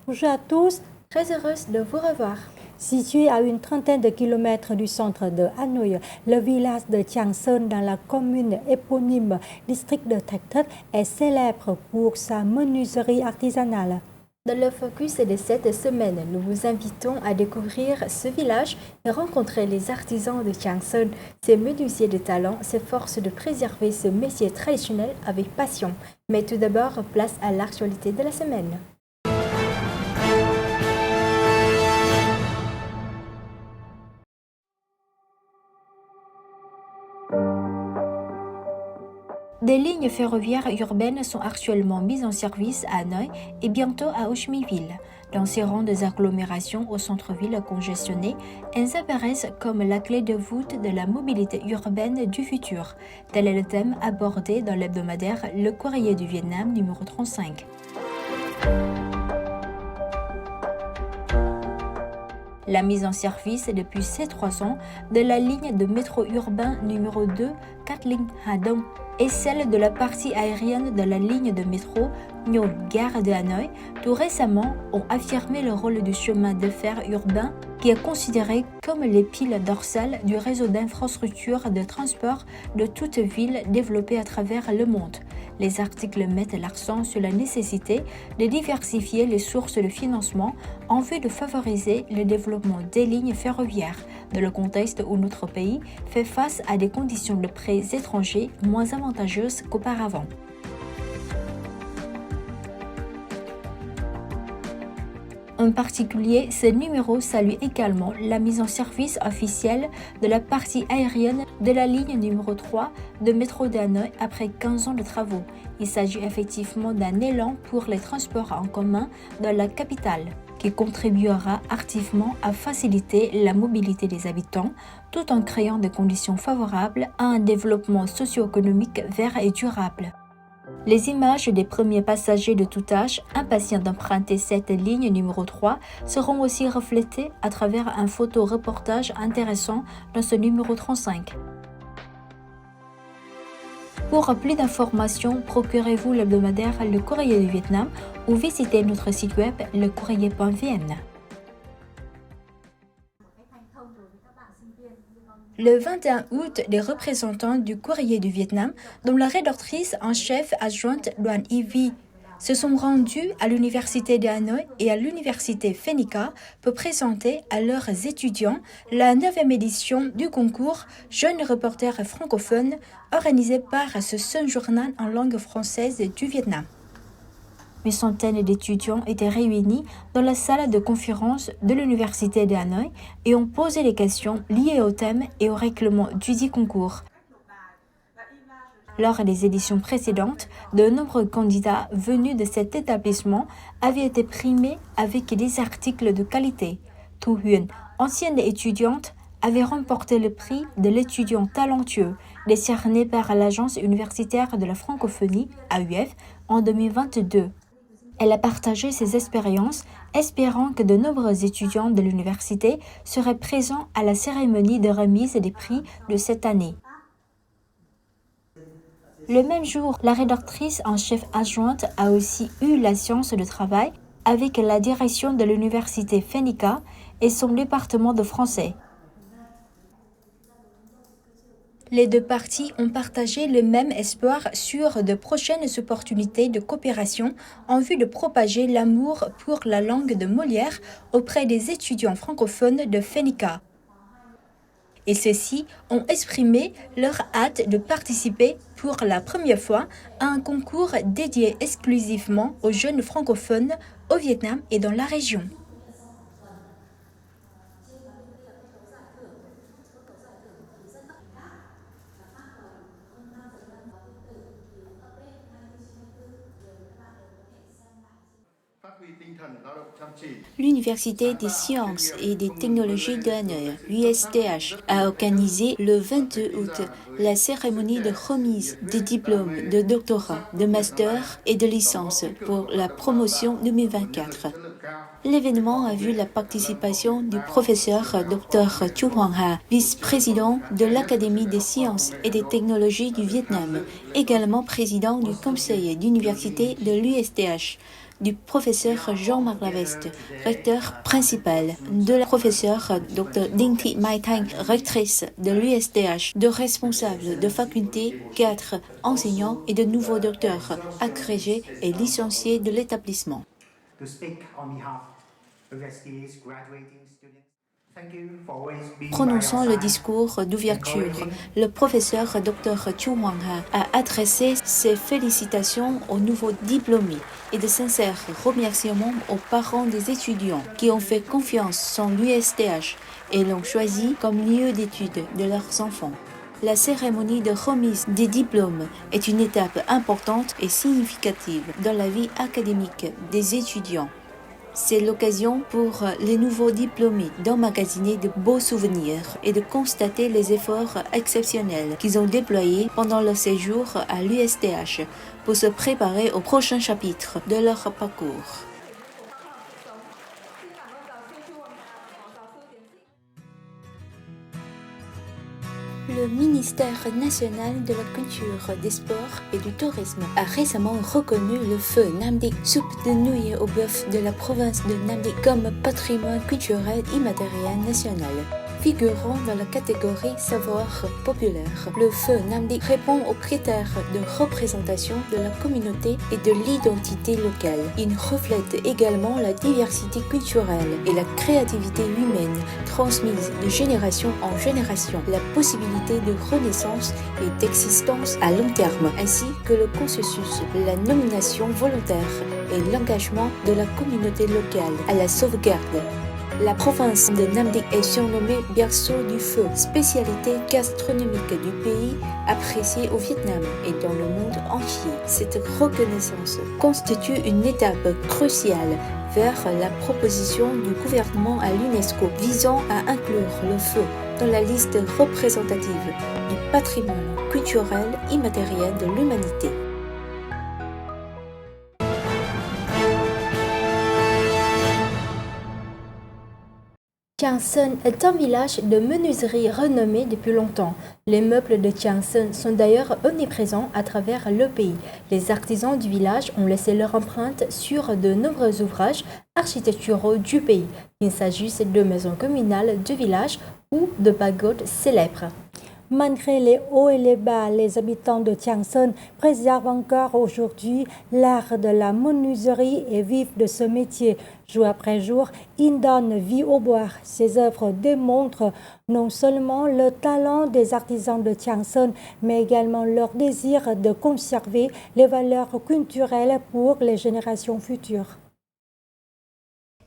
Bonjour à tous. Très heureuse de vous revoir. Situé à une trentaine de kilomètres du centre de Hanoï, le village de Chiang Sơn dans la commune éponyme district de Thạch Thất est célèbre pour sa menuiserie artisanale. Dans le focus de cette semaine, nous vous invitons à découvrir ce village et rencontrer les artisans de Chiang Sơn. Ces menuisiers de talent s'efforcent de préserver ce métier traditionnel avec passion. Mais tout d'abord, place à l'actualité de la semaine. Des lignes ferroviaires urbaines sont actuellement mises en service à Hanoï et bientôt à Ho Chi Minh Ville. Dans ces grandes agglomérations au centre-ville congestionné, elles apparaissent comme la clé de voûte de la mobilité urbaine du futur. Tel est le thème abordé dans l'hebdomadaire Le Courrier du Vietnam numéro 35. La mise en service depuis ces 3 ans de la ligne de métro urbain numéro 2 Cát Linh Hà Đông et celle de la partie aérienne de la ligne de métro Nhon Gare de Hanoï, tout récemment, ont affirmé le rôle du chemin de fer urbain qui est considéré comme les piles dorsales du réseau d'infrastructures de transport de toute ville développée à travers le monde. Les articles mettent l'accent sur la nécessité de diversifier les sources de financement en vue de favoriser le développement des lignes ferroviaires, dans le contexte où notre pays fait face à des conditions de prêts étrangers moins avantageuses qu'auparavant. En particulier, ce numéro salue également la mise en service officielle de la partie aérienne de la ligne numéro 3 de métro de Hanoï après 15 ans de travaux. Il s'agit effectivement d'un élan pour les transports en commun dans la capitale, qui contribuera activement à faciliter la mobilité des habitants, tout en créant des conditions favorables à un développement socio-économique vert et durable. Les images des premiers passagers de tout âge, impatients d'emprunter cette ligne numéro 3, seront aussi reflétées à travers un photoreportage intéressant dans ce numéro 35. Pour plus d'informations, procurez-vous l'hebdomadaire Le Courrier du Vietnam ou visitez notre site web lecourrier.vn. Le 21 août, des représentants du Courrier du Vietnam, dont la rédactrice en chef adjointe Đoàn Y Vi, se sont rendus à l'Université de Hanoï et à l'Université Phenica pour présenter à leurs étudiants la 9e édition du concours Jeunes reporters francophones organisé par ce seul journal en langue française du Vietnam. Une centaine d'étudiants étaient réunis dans la salle de conférence de l'Université de Hanoï et ont posé des questions liées au thème et au règlement du dit concours. Lors des éditions précédentes, de nombreux candidats venus de cet établissement avaient été primés avec des articles de qualité. Tu Huynh, ancienne étudiante, avait remporté le prix de l'étudiant talentueux, décerné par l'Agence universitaire de la francophonie, AUF, en 2022. Elle a partagé ses expériences, espérant que de nombreux étudiants de l'université seraient présents à la cérémonie de remise des prix de cette année. Le même jour, la rédactrice en chef adjointe a aussi eu la séance de travail avec la direction de l'université Phenica et son département de français. Les deux parties ont partagé le même espoir sur de prochaines opportunités de coopération en vue de propager l'amour pour la langue de Molière auprès des étudiants francophones de Phenica. Et ceux-ci ont exprimé leur hâte de participer pour la première fois à un concours dédié exclusivement aux jeunes francophones au Vietnam et dans la région. L'Université des sciences et des technologies de Hanoï, l'USTH, a organisé le 22 août la cérémonie de remise des diplômes de doctorat, de master et de licence pour la promotion 2024. L'événement a vu la participation du professeur Dr Chu Hoàng Hà, vice-président de l'Académie des sciences et des technologies du Vietnam, également président du conseil d'université de l'USTH. du professeur Jean-Marc Laveste, recteur principal, de la professeure Dr Đinh Thị Mai Thanh, rectrice de l'USDH, de responsables de faculté, 4 enseignants et de nouveaux docteurs agrégés et licenciés de l'établissement. Prononçant le discours d'ouverture, le professeur Dr Chu Huangha a adressé ses félicitations aux nouveaux diplômés et de sincères remerciements aux parents des étudiants qui ont fait confiance en l'USDH et l'ont choisi comme lieu d'étude de leurs enfants. La cérémonie de remise des diplômes est une étape importante et significative dans la vie académique des étudiants. C'est l'occasion pour les nouveaux diplômés d'emmagasiner de beaux souvenirs et de constater les efforts exceptionnels qu'ils ont déployés pendant leur séjour à l'USDH pour se préparer au prochain chapitre de leur parcours. Le ministère national de la culture, des sports et du tourisme a récemment reconnu le feu Nam Dik, soupe de nouilles au bœuf de la province de Nam Dik, comme patrimoine culturel immatériel national. Figurant dans la catégorie savoir populaire, le feu Nam Dik répond aux critères de représentation de la communauté et de l'identité locale. Il reflète également la diversité culturelle et la créativité humaine transmise de génération en génération, la possibilité de renaissance et d'existence à long terme, ainsi que le consensus, la nomination volontaire et l'engagement de la communauté locale à la sauvegarde. La province de Nam Dik est surnommée berceau du feu, spécialité gastronomique du pays appréciée au Vietnam et dans le monde entier. Cette reconnaissance constitue une étape cruciale vers la proposition du gouvernement à l'UNESCO visant à inclure le feu dans la liste représentative du patrimoine culturel immatériel de l'humanité. Chiang Saen est un village de menuiserie renommé depuis longtemps. Les meubles de Chiang Saen sont d'ailleurs omniprésents à travers le pays. Les artisans du village ont laissé leur empreinte sur de nombreux ouvrages architecturaux du pays, qu'il s'agisse de maisons communales du village ou de pagodes célèbres. Malgré les hauts et les bas, les habitants de Chiang Saen préservent encore aujourd'hui l'art de la menuiserie et vivent de ce métier. Jour après jour, ils donnent vie au bois. Ces œuvres démontrent non seulement le talent des artisans de Chiang Saen, mais également leur désir de conserver les valeurs culturelles pour les générations futures.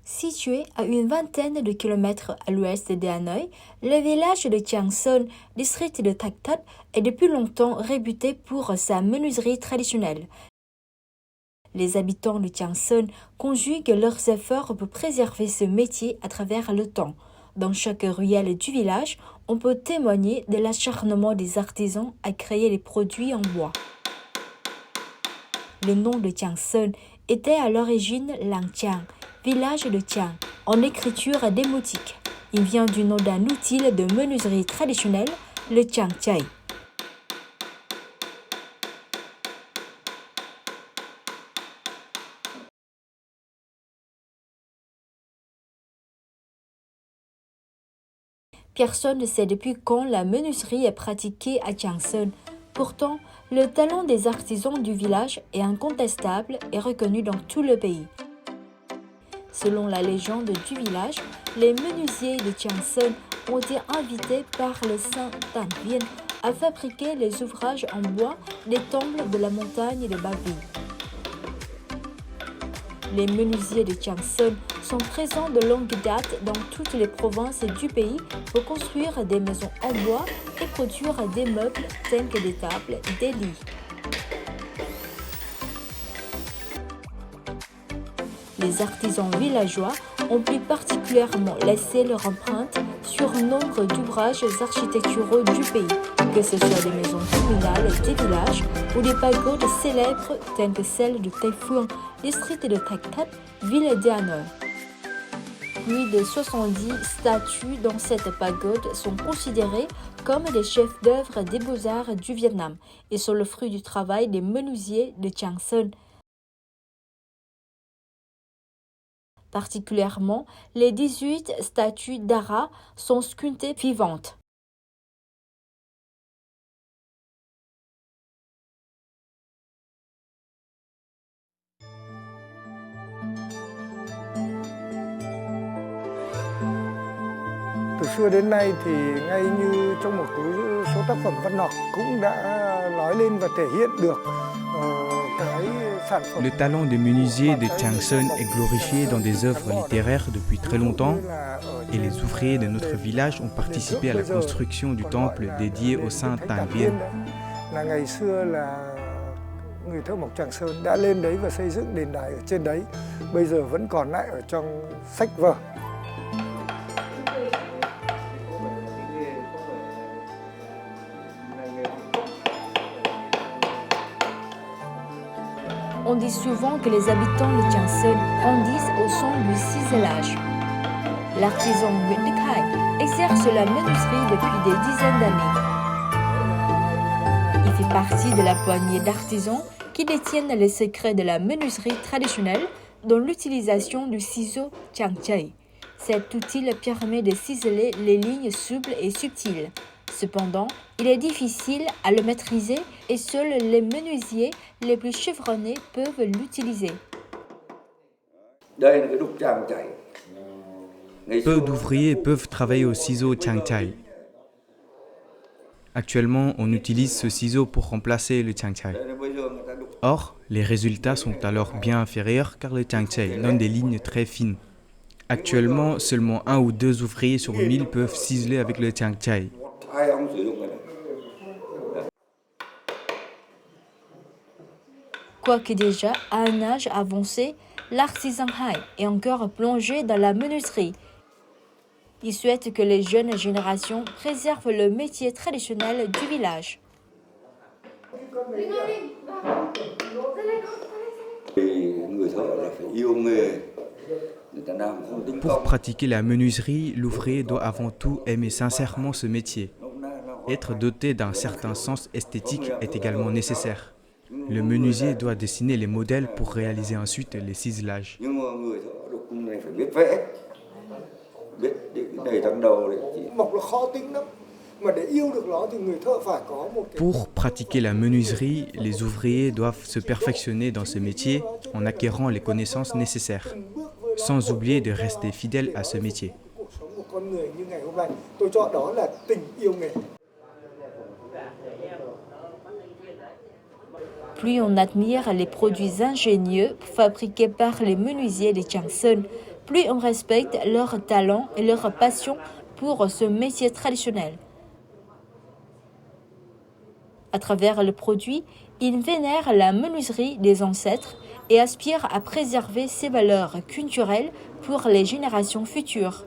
Situé à une vingtaine de kilomètres à l'ouest de Hanoï, le village de Chiang Saen, district de Thạch Thất, est depuis longtemps réputé pour sa menuiserie traditionnelle. Les habitants de Chiang Saen conjuguent leurs efforts pour préserver ce métier à travers le temps. Dans chaque ruelle du village, on peut témoigner de l'acharnement des artisans à créer les produits en bois. Le nom de Chiang Saen était à l'origine Lang Chang, village de Chiang, en écriture démotique. Il vient du nom d'un outil de menuiserie traditionnelle, le Chang Chai. Personne ne sait depuis quand la menuiserie est pratiquée à Chiang Saen. Pourtant, le talent des artisans du village est incontestable et reconnu dans tout le pays. Selon la légende du village, les menuisiers de Chiang Saen ont été invités par le saint Tan Bien à fabriquer les ouvrages en bois des temples de la montagne de Ba Vy. Les menuisiers de Chiang Saen sont présents de longue date dans toutes les provinces du pays pour construire des maisons en bois et produire des meubles tels que des tables et des lits. Les artisans villageois ont plus particulièrement laissé leur empreinte sur nombre d'ouvrages architecturaux du pays, que ce soit des maisons communales des villages ou des pagodes célèbres telles que celle de Tay Phương, district de Thạch Thất, ville de Hanoï. Plus de 70 statues dans cette pagode sont considérées comme des chefs-d'œuvre des beaux-arts du Vietnam et sont le fruit du travail des menuisiers de Chiang Saen. Particulièrement, les 18 statues d'Ara sont sculptées vivantes. Từ xưa đến nay thì ngay như trong một số tác phẩm văn học cũng đã nói lên và thể hiện được cái sản phẩm. Le talent des menuisiers de Changsun est glorifié dans des œuvres littéraires depuis très longtemps et les ouvriers de notre village ont participé à la construction du temple dédié au saint Tang Bien. Là ngày xưa là người thợ mộc Tràng Sơn đã lên đấy và xây dựng đền đài ở trên đấy. Bây giờ vẫn còn lại ở trong sách vở. On dit souvent que les habitants de Changsun grandissent au son du ciselage. L'artisan Nguyễn Đức Hải exerce la menuiserie depuis des dizaines d'années. Il fait partie de la poignée d'artisans qui détiennent les secrets de la menuiserie traditionnelle, dont l'utilisation du ciseau changchai. Cet outil permet de ciseler les lignes souples et subtiles. Cependant, il est difficile à le maîtriser et seuls les menuisiers les plus chevronnés peuvent l'utiliser. Peu d'ouvriers peuvent travailler au ciseau changchai. Actuellement, on utilise ce ciseau pour remplacer le changchai. Or, les résultats sont alors bien inférieurs car le changchai donne des lignes très fines. Actuellement, seulement 1 ou 2 ouvriers sur 1000 peuvent ciseler avec le changchai. Quoique déjà à un âge avancé, l'artisan Hai est encore plongé dans la menuiserie. Il souhaite que les jeunes générations préservent le métier traditionnel du village. Pour pratiquer la menuiserie, l'ouvrier doit avant tout aimer sincèrement ce métier. Être doté d'un certain sens esthétique est également nécessaire. Le menuisier doit dessiner les modèles pour réaliser ensuite les ciselages. Pour pratiquer la menuiserie, les ouvriers doivent se perfectionner dans ce métier en acquérant les connaissances nécessaires, sans oublier de rester fidèle à ce métier. Plus on admire les produits ingénieux fabriqués par les menuisiers de Changsun, plus on respecte leur talent et leur passion pour ce métier traditionnel. À travers le produit, ils vénèrent la menuiserie des ancêtres et aspirent à préserver ses valeurs culturelles pour les générations futures.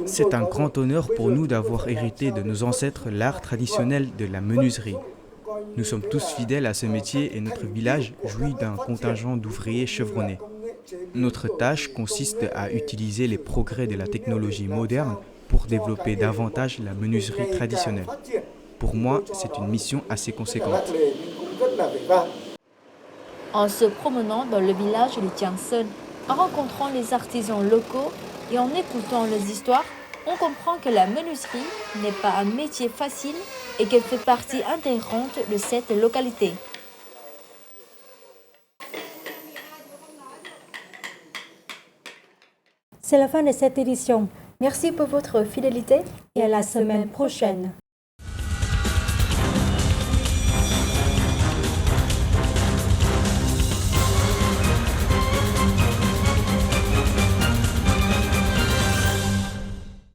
C'est un grand honneur pour nous d'avoir hérité de nos ancêtres l'art traditionnel de la menuiserie. Nous sommes tous fidèles à ce métier et notre village jouit d'un contingent d'ouvriers chevronnés. Notre tâche consiste à utiliser les progrès de la technologie moderne pour développer davantage la menuiserie traditionnelle. Pour moi, c'est une mission assez conséquente. En se promenant dans le village de Changsun, en rencontrant les artisans locaux et en écoutant leurs histoires, on comprend que la menuiserie n'est pas un métier facile et qu'elle fait partie intégrante de cette localité. C'est la fin de cette édition Merci pour votre fidélité et à la semaine prochaine.